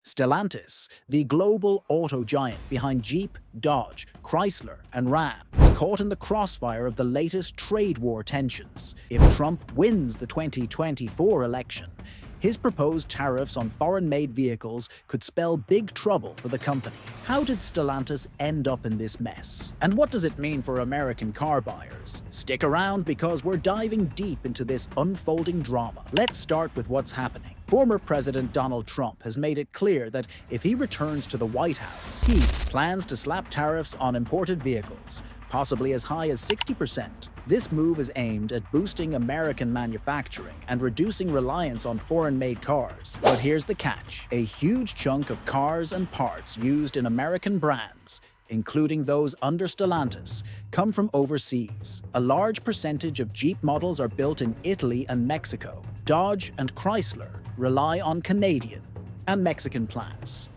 Stellantis, the global auto giant behind Jeep, Dodge, Chrysler, and Ram, is caught in the crossfire of the latest trade war tensions. If Trump wins the 2024 election, his proposed tariffs on foreign-made vehicles could spell big trouble for the company. How did Stellantis end up in this mess? And what does it mean for American car buyers? Stick around because we're diving deep into this unfolding drama. Let's start with what's happening. Former President Donald Trump has made it clear that if he returns to the White House, he plans to slap tariffs on imported vehicles, possibly as high as 60%. This move is aimed at boosting American manufacturing and reducing reliance on foreign-made cars. But here's the catch. A huge chunk of cars and parts used in American brands, including those under Stellantis, come from overseas. A large percentage of Jeep models are built in Italy and Mexico. Dodge and Chrysler rely on Canadian and Mexican plants.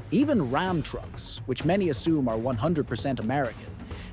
Even Ram trucks, which many assume are 100% American,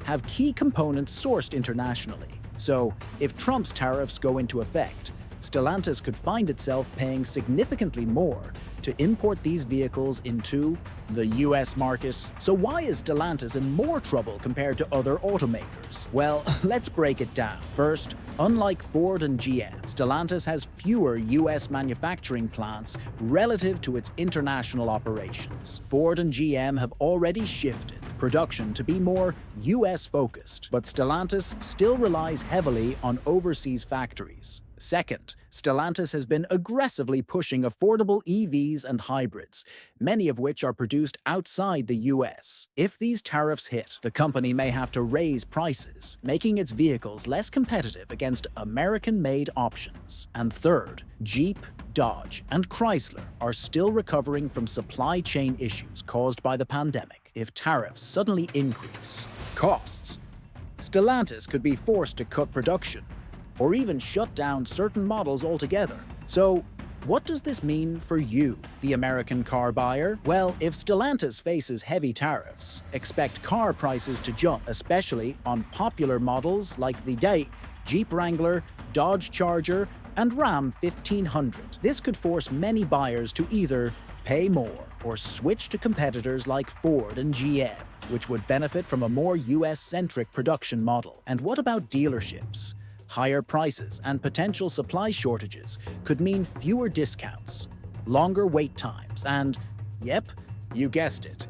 have key components sourced internationally. So, if Trump's tariffs go into effect, Stellantis could find itself paying significantly more to import these vehicles into the US market. So why is Stellantis in more trouble compared to other automakers? Well, let's break it down. First, unlike Ford and GM, Stellantis has fewer US manufacturing plants relative to its international operations. Ford and GM have already shifted production to be more US-focused, but Stellantis still relies heavily on overseas factories. Second, Stellantis has been aggressively pushing affordable EVs and hybrids, many of which are produced outside the US. If these tariffs hit, the company may have to raise prices, making its vehicles less competitive against American-made options. And third, Jeep, Dodge, and Chrysler are still recovering from supply chain issues caused by the pandemic. If tariffs suddenly increase costs, Stellantis could be forced to cut production or even shut down certain models altogether. So, what does this mean for you, the American car buyer? Well, if Stellantis faces heavy tariffs, expect car prices to jump, especially on popular models like the Jeep Wrangler, Dodge Charger, and Ram 1500. This could force many buyers to either pay more or switch to competitors like Ford and GM, which would benefit from a more US-centric production model. And what about dealerships? Higher prices and potential supply shortages could mean fewer discounts, longer wait times, and, yep, you guessed it,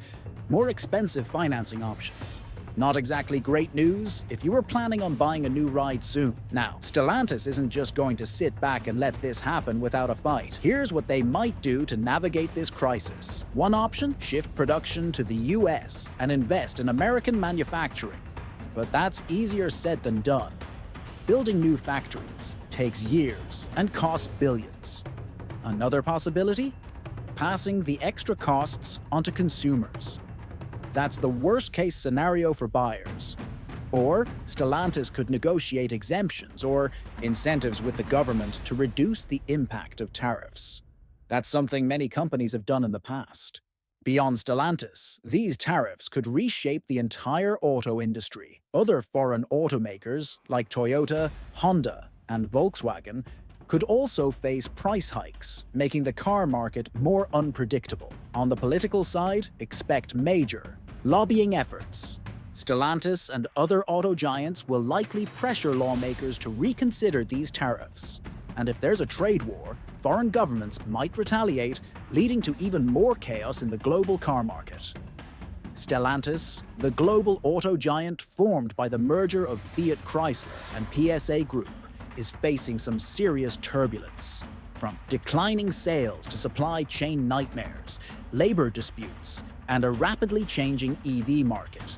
more expensive financing options. Not exactly great news if you were planning on buying a new ride soon. Now, Stellantis isn't just going to sit back and let this happen without a fight. Here's what they might do to navigate this crisis. One option, shift production to the US and invest in American manufacturing. But that's easier said than done. Building new factories takes years and costs billions. Another possibility? Passing the extra costs onto consumers. That's the worst-case scenario for buyers. Or Stellantis could negotiate exemptions or incentives with the government to reduce the impact of tariffs. That's something many companies have done in the past. Beyond Stellantis, these tariffs could reshape the entire auto industry. Other foreign automakers, like Toyota, Honda, and Volkswagen, could also face price hikes, making the car market more unpredictable. On the political side, expect major lobbying efforts. Stellantis and other auto giants will likely pressure lawmakers to reconsider these tariffs. And if there's a trade war, foreign governments might retaliate, leading to even more chaos in the global car market. Stellantis, the global auto giant formed by the merger of Fiat Chrysler and PSA Group, is facing some serious turbulence. From declining sales to supply chain nightmares, labor disputes, and a rapidly changing EV market.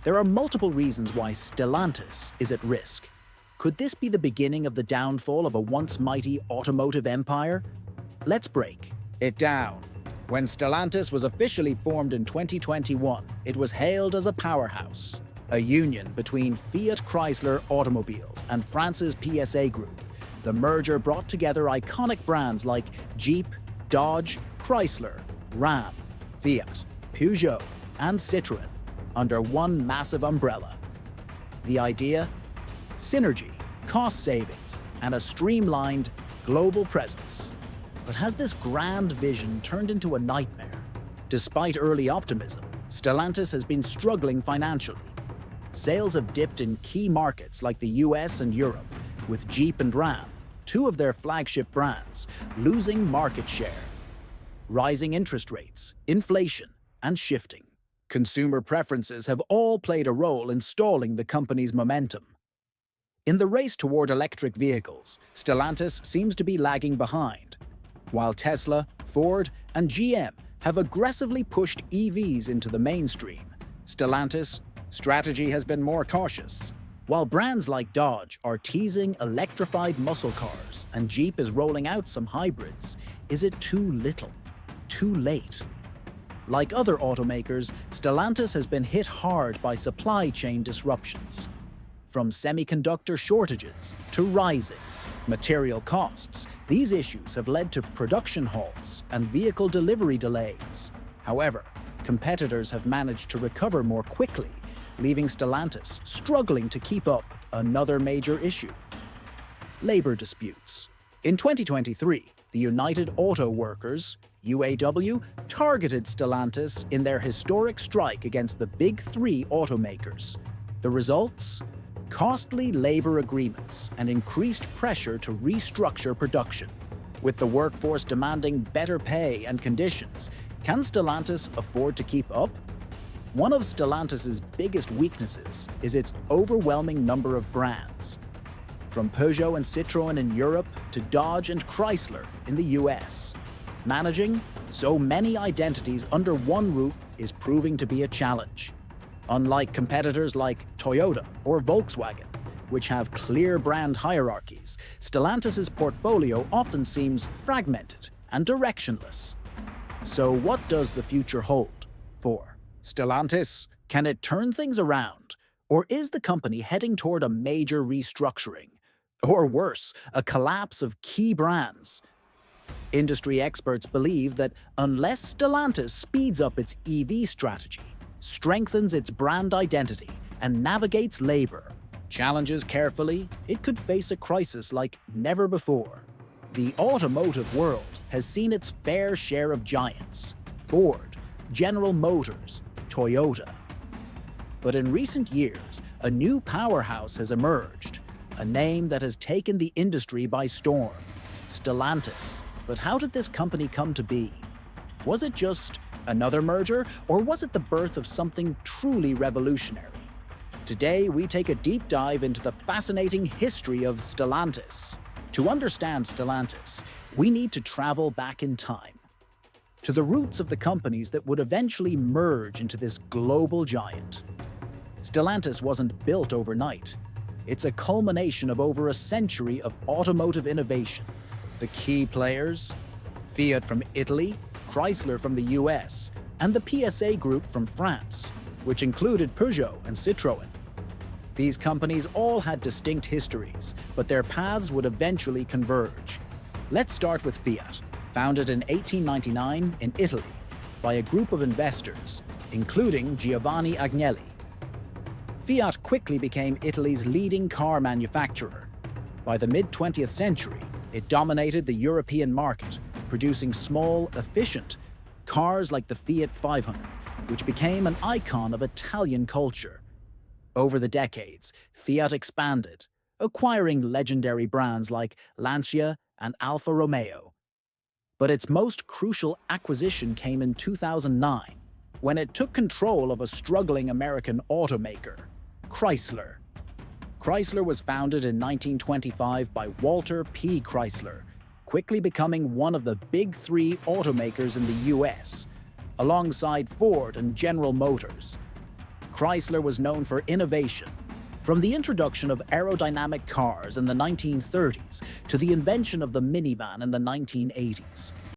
There are multiple reasons why Stellantis is at risk. Could this be the beginning of the downfall of a once mighty automotive empire? Let's break it down. When Stellantis was officially formed in 2021, it was hailed as a powerhouse, a union between Fiat Chrysler Automobiles and France's PSA Group. The merger brought together iconic brands like Jeep, Dodge, Chrysler, Ram, Fiat, Peugeot, and Citroën under one massive umbrella. The idea? Synergy, cost savings, and a streamlined global presence. But has this grand vision turned into a nightmare? Despite early optimism, Stellantis has been struggling financially. Sales have dipped in key markets like the US and Europe, with Jeep and Ram, two of their flagship brands, losing market share. Rising interest rates, inflation, and shifting consumer preferences have all played a role in stalling the company's momentum. In the race toward electric vehicles, Stellantis seems to be lagging behind. While Tesla, Ford, and GM have aggressively pushed EVs into the mainstream, Stellantis' strategy has been more cautious. While brands like Dodge are teasing electrified muscle cars and Jeep is rolling out some hybrids, is it too little? Too late? Like other automakers, Stellantis has been hit hard by supply chain disruptions. From semiconductor shortages to rising material costs, these issues have led to production halts and vehicle delivery delays. However, competitors have managed to recover more quickly, leaving Stellantis struggling to keep up. Another major issue: labor disputes. In 2023, the United Auto Workers, UAW, targeted Stellantis in their historic strike against the big three automakers. The results? Costly labor agreements and increased pressure to restructure production. With the workforce demanding better pay and conditions, can Stellantis afford to keep up? One of Stellantis's biggest weaknesses is its overwhelming number of brands. From Peugeot and Citroën in Europe to Dodge and Chrysler in the US. Managing so many identities under one roof is proving to be a challenge. Unlike competitors like Toyota or Volkswagen, which have clear brand hierarchies, Stellantis's portfolio often seems fragmented and directionless. So what does the future hold for Stellantis? Can it turn things around? Or is the company heading toward a major restructuring? Or worse, a collapse of key brands? Industry experts believe that unless Stellantis speeds up its EV strategy, strengthens its brand identity, and navigates labor challenges carefully, it could face a crisis like never before. The automotive world has seen its fair share of giants: Ford, General Motors, Toyota. But in recent years, a new powerhouse has emerged, a name that has taken the industry by storm: Stellantis. But how did this company come to be? Was it just another merger, or was it the birth of something truly revolutionary? Today, we take a deep dive into the fascinating history of Stellantis. To understand Stellantis, we need to travel back in time, to the roots of the companies that would eventually merge into this global giant. Stellantis wasn't built overnight. It's a culmination of over a century of automotive innovation. The key players: Fiat from Italy, Chrysler from the US, and the PSA Group from France, which included Peugeot and Citroën. These companies all had distinct histories, but their paths would eventually converge. Let's start with Fiat, founded in 1899 in Italy by a group of investors, including Giovanni Agnelli. Fiat quickly became Italy's leading car manufacturer. By the mid-20th century, it dominated the European market, producing small, efficient cars like the Fiat 500, which became an icon of Italian culture. Over the decades, Fiat expanded, acquiring legendary brands like Lancia and Alfa Romeo. But its most crucial acquisition came in 2009, when it took control of a struggling American automaker, Chrysler. Chrysler was founded in 1925 by Walter P. Chrysler, quickly becoming one of the big three automakers in the US, alongside Ford and General Motors. Chrysler was known for innovation, from the introduction of aerodynamic cars in the 1930s to the invention of the minivan in the 1980s.